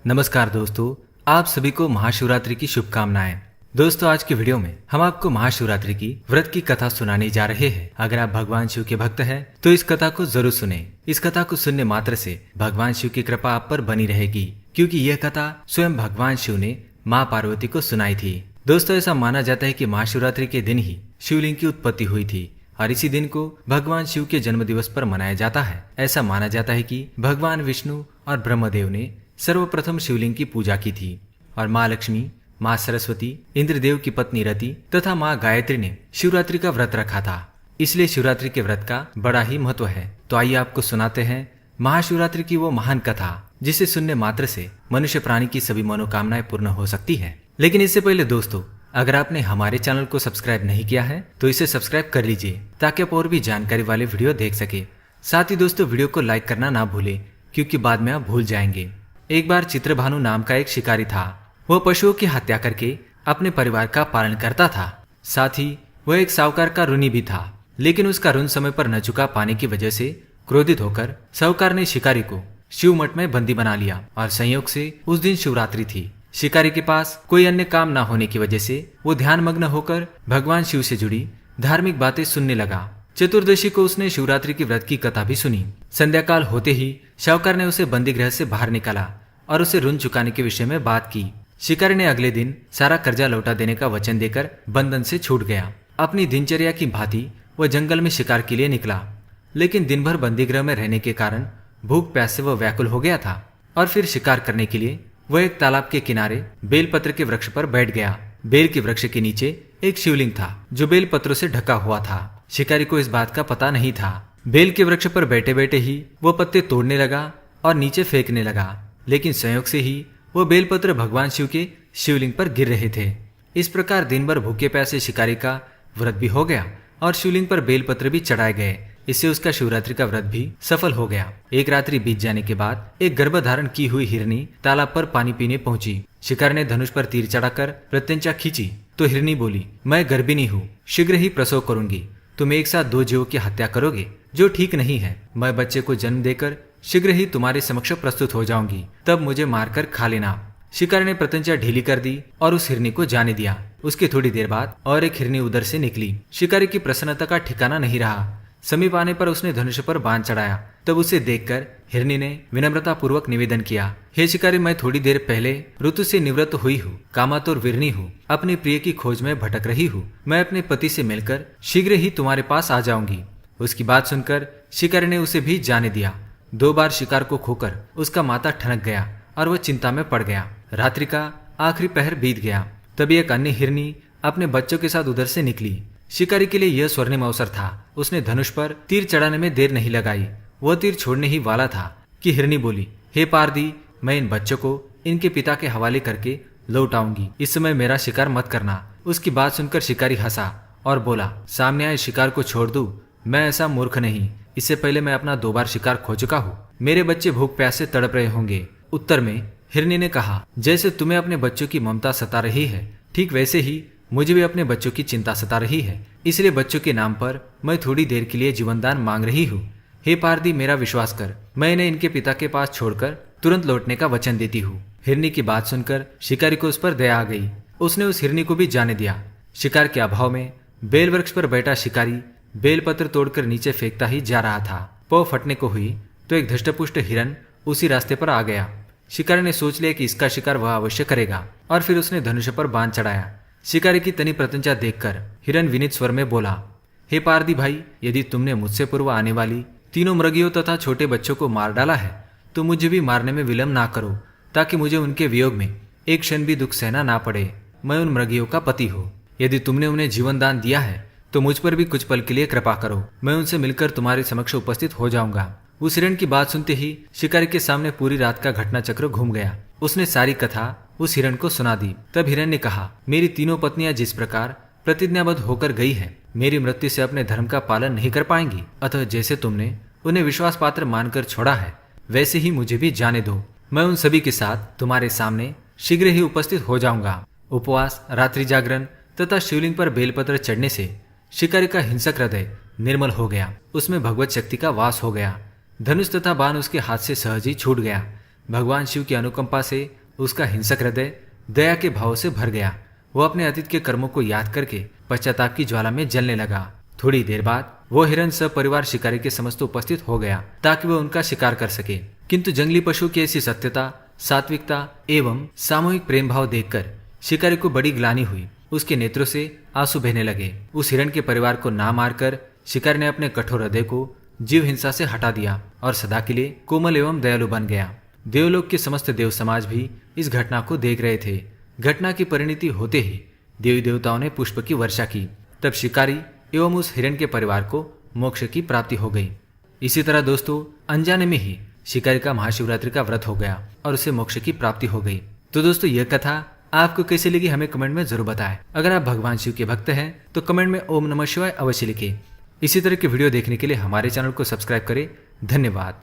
नमस्कार दोस्तों, आप सभी को महाशिवरात्रि की शुभकामनाएं। दोस्तों, आज की वीडियो में हम आपको महाशिवरात्रि की व्रत की कथा सुनाने जा रहे हैं। अगर आप भगवान शिव के भक्त हैं तो इस कथा को जरूर सुने। इस कथा को सुनने मात्र से भगवान शिव की कृपा आप पर बनी रहेगी, क्योंकि यह कथा स्वयं भगवान शिव ने माँ पार्वती को सुनाई थी। दोस्तों, ऐसा माना जाता है कि महाशिवरात्रि के दिन ही शिवलिंग की उत्पत्ति हुई थी और इसी दिन को भगवान शिव के जन्म दिवस पर मनाया जाता है। ऐसा माना जाता है कि भगवान विष्णु और ब्रह्मदेव ने सर्वप्रथम शिवलिंग की पूजा की थी और माँ लक्ष्मी, माँ सरस्वती, इंद्रदेव की पत्नी रति तथा माँ गायत्री ने शिवरात्रि का व्रत रखा था। इसलिए शिवरात्रि के व्रत का बड़ा ही महत्व है। तो आइए आपको सुनाते हैं महाशिवरात्रि की वो महान कथा जिसे सुनने मात्र से मनुष्य प्राणी की सभी मनोकामनाएं पूर्ण हो सकती है। लेकिन इससे पहले दोस्तों, अगर आपने हमारे चैनल को सब्सक्राइब नहीं किया है तो इसे सब्सक्राइब कर लीजिए ताकि आप और भी जानकारी वाले वीडियो देख सके। साथ ही दोस्तों, वीडियो को लाइक करना ना भूले, क्योंकि बाद में आप भूल जाएंगे। एक बार चित्रभानु नाम का एक शिकारी था। वह पशुओं की हत्या करके अपने परिवार का पालन करता था। साथ ही वह एक साहूकार का ऋणी भी था, लेकिन उसका ऋण समय पर न चुका पाने की वजह से क्रोधित होकर साहूकार ने शिकारी को शिव मठ में बंदी बना लिया और संयोग से उस दिन शिवरात्रि थी। शिकारी के पास कोई अन्य काम न होने की वजह से वो ध्यान मग्न होकर भगवान शिव से जुड़ी धार्मिक बातें सुनने लगा। चतुर्दशी को उसने शिवरात्रि की व्रत की कथा भी सुनी। संध्याकाल होते ही साहूकार ने उसे बंदी गृह से बाहर निकाला और उसे ऋण चुकाने के विषय में बात की। शिकारी ने अगले दिन सारा कर्जा लौटा देने का वचन देकर बंधन से छूट गया। अपनी दिनचर्या की भांति वह जंगल में शिकार के लिए निकला, लेकिन दिन भर बंदी गृह में रहने के कारण भूख प्यास से वह व्याकुल हो गया था और फिर शिकार करने के लिए वह एक तालाब के किनारे बेलपत्र के वृक्ष पर बैठ गया। बेल के वृक्ष के नीचे एक शिवलिंग था जो बेलपत्रों से ढका हुआ था। शिकारी को इस बात का पता नहीं था। बेल के वृक्ष पर बैठे बैठे ही वह पत्ते तोड़ने लगा और नीचे फेंकने लगा, लेकिन संयोग से ही वह बेलपत्र भगवान शिव के शिवलिंग पर गिर रहे थे। इस प्रकार दिन भर भूखे प्यासे शिकारी का व्रत भी हो गया और शिवलिंग पर बेलपत्र भी चढ़ाए गए। इससे उसका शिवरात्रि का व्रत भी सफल हो गया। एक रात्रि बीत जाने के बाद एक गर्भधारण की हुई हिरनी तालाब पर पानी पीने पहुंची। शिकारी ने धनुष पर तीर चढ़ाकर प्रत्यंचा खींची तो हिरनी बोली, मैं गर्भिणी हूँ, शीघ्र ही प्रसव करूंगी। तुम एक साथ दो जीवों की हत्या करोगे, जो ठीक नहीं है। मैं बच्चे को जन्म देकर शीघ्र ही तुम्हारे समक्ष प्रस्तुत हो जाऊंगी, तब मुझे मारकर खा लेना। शिकारी ने प्रत्यंचा ढीली कर दी और उस हिरनी को जाने दिया। उसके थोड़ी देर बाद और एक हिरनी उधर से निकली। शिकारी की प्रसन्नता का ठिकाना नहीं रहा। समीप आने पर उसने धनुष पर बाण चढ़ाया। तब उसे देखकर हिरनी ने विनम्रता पूर्वक निवेदन किया, हे शिकारी, मैं थोड़ी देर पहले ऋतु से निवृत्त हुई हूँ, कामातुर वीरनी हूँ, अपने प्रिय की खोज में भटक रही हूँ। मैं अपने पति से मिलकर शीघ्र ही तुम्हारे पास आ जाऊंगी। उसकी बात सुनकर शिकारी ने उसे भी जाने दिया। 2 बार शिकार को खोकर उसका माथा ठनक गया और वह चिंता में पड़ गया। रात्रि का आखिरी पहर बीत गया। तभी एक अन्य हिरनी अपने बच्चों के साथ उधर से निकली। शिकारी के लिए यह स्वर्णिम अवसर था। उसने धनुष पर तीर चढ़ाने में देर नहीं लगाई। वह तीर छोड़ने ही वाला था कि हिरनी बोली, हे पारदी, मैं इन बच्चों को इनके पिता के हवाले करके लौट आऊंगी। इस समय मेरा शिकार मत करना। उसकी बात सुनकर शिकारी हंसा और बोला, सामने आए शिकार को छोड़ दूं? मैं ऐसा मूर्ख नहीं। इससे पहले मैं अपना 2 बार शिकार खो चुका हूँ। मेरे बच्चे भूख प्यास से तड़प रहे होंगे। उत्तर में हिरनी ने कहा, जैसे तुम्हें अपने बच्चों की ममता सता रही है, ठीक वैसे ही मुझे भी अपने बच्चों की चिंता सता रही है। इसलिए बच्चों के नाम पर मैं थोड़ी देर के लिए जीवनदान मांग रही हूँ। हे पारदी, मेरा विश्वास कर, मैं इन्हें इनके पिता के पास छोड़कर तुरंत लौटने का वचन देती हूँ। हिरनी की बात सुनकर शिकारी को उस पर दया आ गई। उसने उस हिरनी को भी जाने दिया। शिकार के अभाव में बेल वृक्ष पर बैठा शिकारी बेलपत्र तोड़कर नीचे फेंकता ही जा रहा था। पौ फटने को हुई तो एक धष्टपुष्ट हिरन उसी रास्ते पर आ गया। शिकारी ने सोच लिया कि इसका शिकार वह अवश्य करेगा और फिर उसने धनुष पर बाण चढ़ाया। शिकारी की तनी प्रत्यंचा देखकर हिरन विनीत स्वर में बोला, हे पारदी भाई, यदि तुमने मुझसे पूर्व आने वाली तीनों मृगियों तथा छोटे बच्चों को मार डाला है तो मुझे भी मारने में विलंब ना करो, ताकि मुझे उनके वियोग में एक क्षण भी दुख सहना ना पड़े। मैं उन मृगियों का पति हूँ। यदि तुमने उन्हें जीवन दान दिया है तो मुझ पर भी कुछ पल के लिए कृपा करो। मैं उनसे मिलकर तुम्हारे समक्ष उपस्थित हो जाऊंगा। उस हिरण की बात सुनते ही शिकारी के सामने पूरी रात का घटना चक्र घूम गया। उसने सारी कथा उस हिरण को सुना दी। तब हिरण ने कहा, मेरी तीनों पत्नियां जिस प्रकार प्रतिज्ञाबद्ध होकर गई है, मेरी मृत्यु से अपने धर्म का पालन नहीं कर पाएंगी। अतः जैसे तुमने उन्हें विश्वास पात्र मानकर छोड़ा है, वैसे ही मुझे भी जाने दो। मैं उन सभी के साथ तुम्हारे सामने शीघ्र ही उपस्थित हो जाऊंगा। उपवास, रात्रि जागरण तथा शिवलिंग पर बेलपत्र चढ़ने से शिकारी का हिंसक हृदय निर्मल हो गया। उसमें भगवत शक्ति का वास हो गया। धनुष तथा बाण उसके हाथ से सहज ही छूट गया। भगवान शिव की अनुकंपा से उसका हिंसक हृदय दया के भाव से भर गया। वो अपने अतीत के कर्मों को याद करके पश्चाताप की ज्वाला में जलने लगा। थोड़ी देर बाद वो हिरण सब परिवार शिकारी के समस्त उपस्थित हो गया ताकि वह उनका शिकार कर सके। किंतु जंगली पशु की ऐसी सत्यता, सात्विकता एवं सामूहिक प्रेम भाव देखकर शिकारी को बड़ी ग्लानि हुई। उसके नेत्रों से आंसू बहने लगे। उस हिरण के परिवार को ना मारकर शिकारी ने अपने कठोर हृदय को जीव हिंसा से हटा दिया और सदा के लिए कोमल एवं दयालु बन गया। देवलोक के समस्त देव समाज भी इस घटना को देख रहे थे। घटना की परिणति होते ही देवी देवताओं ने पुष्प की वर्षा की। तब शिकारी एवं उस हिरण के परिवार को मोक्ष की प्राप्ति हो गई। इसी तरह दोस्तों, अनजाने में ही शिकारी का महाशिवरात्रि का व्रत हो गया और उसे मोक्ष की प्राप्ति हो गई। तो दोस्तों, यह कथा आपको कैसी लगी हमें कमेंट में जरूर बताएं। अगर आप भगवान शिव के भक्त हैं तो कमेंट में ओम नमः शिवाय अवश्य लिखें। इसी तरह के वीडियो देखने के लिए हमारे चैनल को सब्सक्राइब करें। धन्यवाद।